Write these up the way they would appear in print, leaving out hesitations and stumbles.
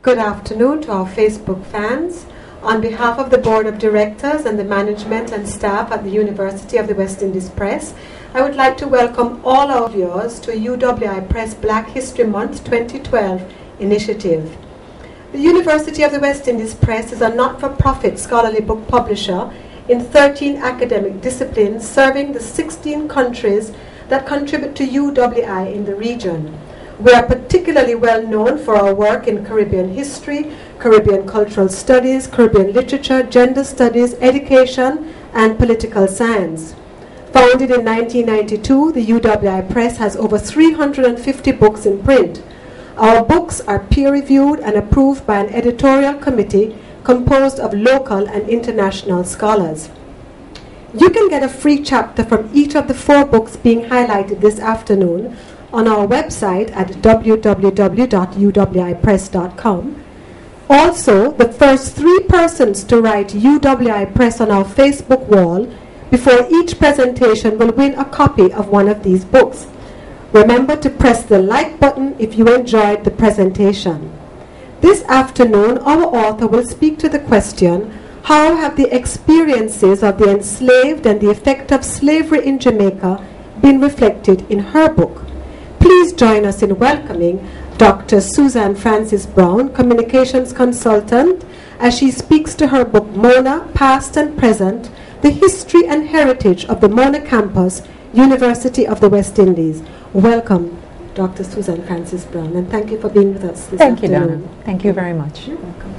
Good afternoon to our Facebook fans. On behalf of the Board of Directors and the management and staff at the University of the West Indies Press, I would like to welcome all our viewers to UWI Press Black History Month 2012 initiative. The University of the West Indies Press is a not-for-profit scholarly book publisher in 13 academic disciplines, serving the 16 countries that contribute to UWI in the region. We are particularly well known for our work in Caribbean history, Caribbean cultural studies, Caribbean literature, gender studies, education, and political science. Founded in 1992, the UWI Press has over 350 books in print. Our books are peer-reviewed and approved by an editorial committee composed of local and international scholars. You can get a free chapter from each of the 4 books being highlighted this afternoon on our website at www.uwipress.com. Also, the first 3 persons to write UWI Press on our Facebook wall before each presentation will win a copy of one of these books. Remember to press the like button if you enjoyed the presentation. This afternoon, our author will speak to the question, how have the experiences of the enslaved and the effect of slavery in Jamaica been reflected in her book? Please join us in welcoming Dr. Susan Francis Brown, Communications Consultant, as she speaks to her book, Mona, Past and Present, The History and Heritage of the Mona Campus, University of the West Indies. Welcome, Dr. Susan Francis Brown, and thank you for being with us this afternoon. Thank you, Donna. Thank you very much. You're welcome.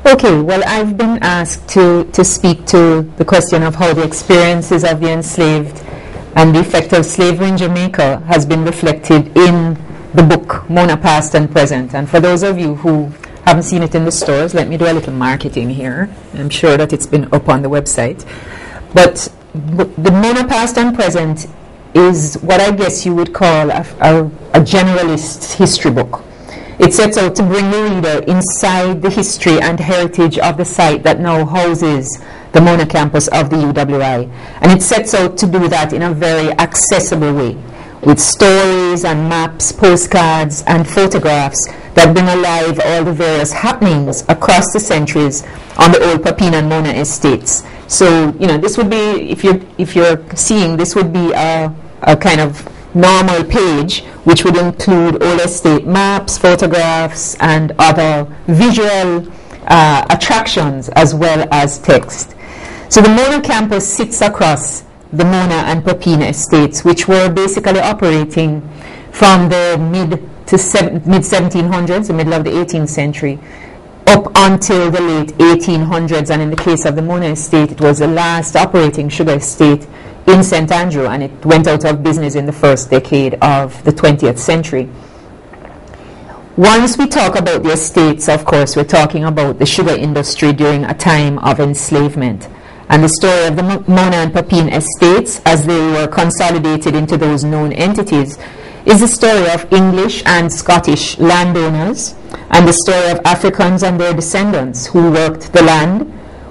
Okay, well, I've been asked to speak to the question of how the experiences of the enslaved and the effect of slavery in Jamaica has been reflected in the book, Mona, Past and Present. And for those of you who haven't seen it in the stores, let me do a little marketing here. I'm sure that it's been up on the website. But the Mona, Past and Present is what I guess you would call a generalist history book. It sets out to bring the reader inside the history and heritage of the site that now houses the Mona campus of the UWI. And it sets out to do that in a very accessible way, with stories and maps, postcards, and photographs that bring alive all the various happenings across the centuries on the old Papine and Mona estates. So, you know, this would be, if you're seeing, this would be a kind of normal page, which would include old estate maps, photographs, and other visual attractions, as well as text. So the Mona campus sits across the Mona and Papine estates, which were basically operating from the mid-1700s, the middle of the 18th century, up until the late 1800s. And in the case of the Mona estate, it was the last operating sugar estate in St. Andrew, and it went out of business in the first decade of the 20th century. Once we talk about the estates, of course, we're talking about the sugar industry during a time of enslavement. And the story of the Mona and Papine estates, as they were consolidated into those known entities, is the story of English and Scottish landowners, and the story of Africans and their descendants who worked the land,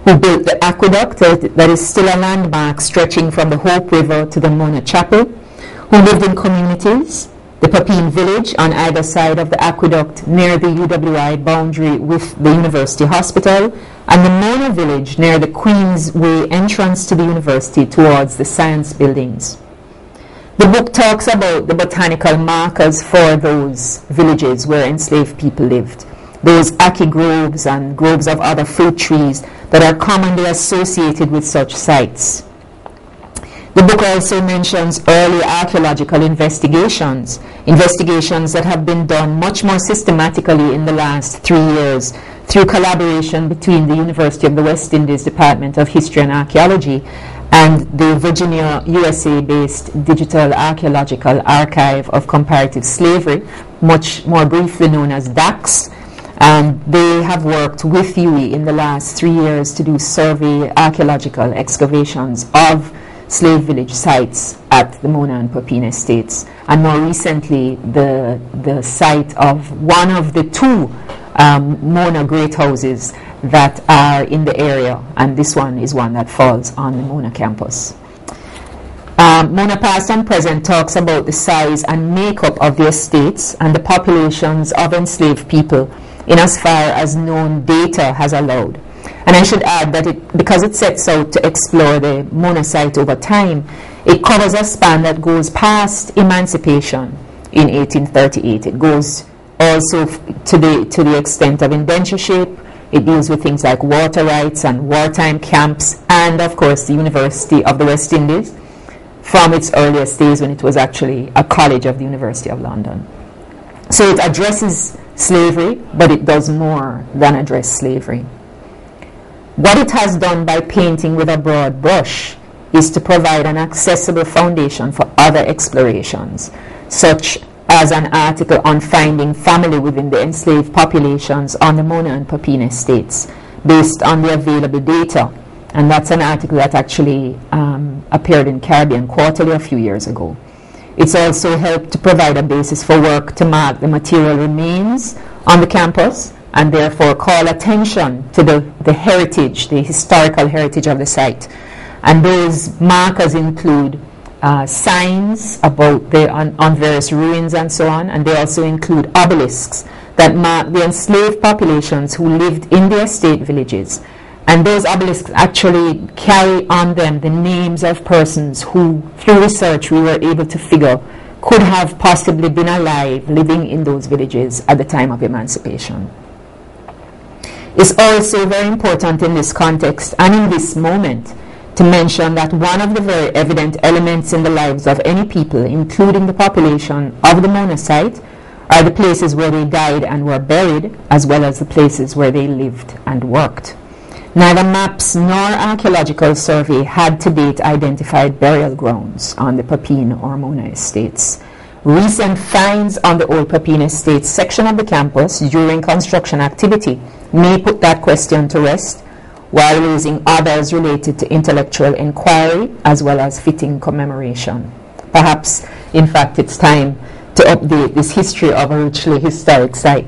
who built the aqueduct that is still a landmark stretching from the Hope River to the Mona Chapel, who lived in communities, the Papine village on either side of the aqueduct near the UWI boundary with the University Hospital, and the Mona village near the Queensway entrance to the university towards the science buildings. The book talks about the botanical markers for those villages where enslaved people lived, those ackee groves and groves of other fruit trees that are commonly associated with such sites. The book also mentions early archaeological investigations that have been done much more systematically in the last 3 years through collaboration between the University of the West Indies Department of History and Archaeology and the Virginia, USA-based Digital Archaeological Archive of Comparative Slavery, much more briefly known as DAX. And they have worked with UWI in the last 3 years to do survey archaeological excavations of slave village sites at the Mona and Papine estates, and more recently the site of one of the 2 Mona great houses that are in the area, and this one is one that falls on the Mona campus. Mona Past and Present talks about the size and makeup of the estates and the populations of enslaved people in as far as known data has allowed. And I should add that because it sets out to explore the Mona site over time, it covers a span that goes past emancipation in 1838. It goes also to the extent of indentureship. It deals with things like water rights and wartime camps, and of course the University of the West Indies, from its earliest days when it was actually a college of the University of London. So it addresses slavery, but it does more than address slavery. What it has done by painting with a broad brush is to provide an accessible foundation for other explorations, such as an article on finding family within the enslaved populations on the Mona and Papine estates, based on the available data. And that's an article that actually appeared in Caribbean Quarterly a few years ago. It's also helped to provide a basis for work to mark the material remains on the campus, and therefore call attention to the heritage, the historical heritage of the site. And those markers include signs about on various ruins and so on, and they also include obelisks that mark the enslaved populations who lived in the estate villages. And those obelisks actually carry on them the names of persons who, through research, we were able to figure could have possibly been alive, living in those villages at the time of emancipation. It's also very important in this context and in this moment to mention that one of the very evident elements in the lives of any people, including the population of the Mona site, are the places where they died and were buried, as well as the places where they lived and worked. Neither maps nor archaeological survey had to date identified burial grounds on the Papine or Mona estates. Recent finds on the old Papine Estates section of the campus during construction activity may put that question to rest, while raising others related to intellectual inquiry as well as fitting commemoration. Perhaps, in fact, it's time to update this history of a richly historic site.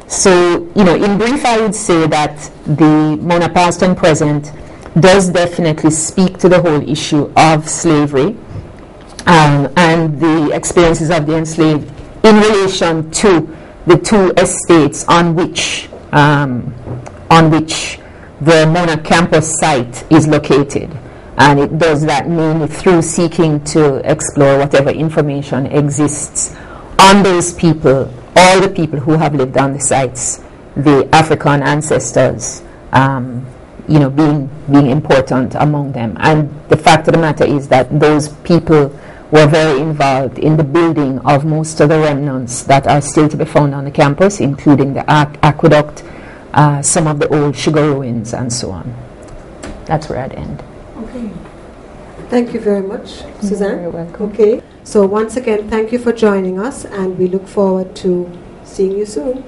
So, in brief, I would say that the Mona past and present does definitely speak to the whole issue of slavery and the experiences of the enslaved in relation to the two estates on which the Mona campus site is located. And it does that mainly through seeking to explore whatever information exists on those people, all the people who have lived on the sites, the African ancestors, being important among them. And the fact of the matter is that those people were very involved in the building of most of the remnants that are still to be found on the campus, including the aqueduct, some of the old sugar ruins, and so on. That's where I'd end. Okay. Thank you very much, Suzanne. You're welcome. Okay. So once again, thank you for joining us, and we look forward to seeing you soon.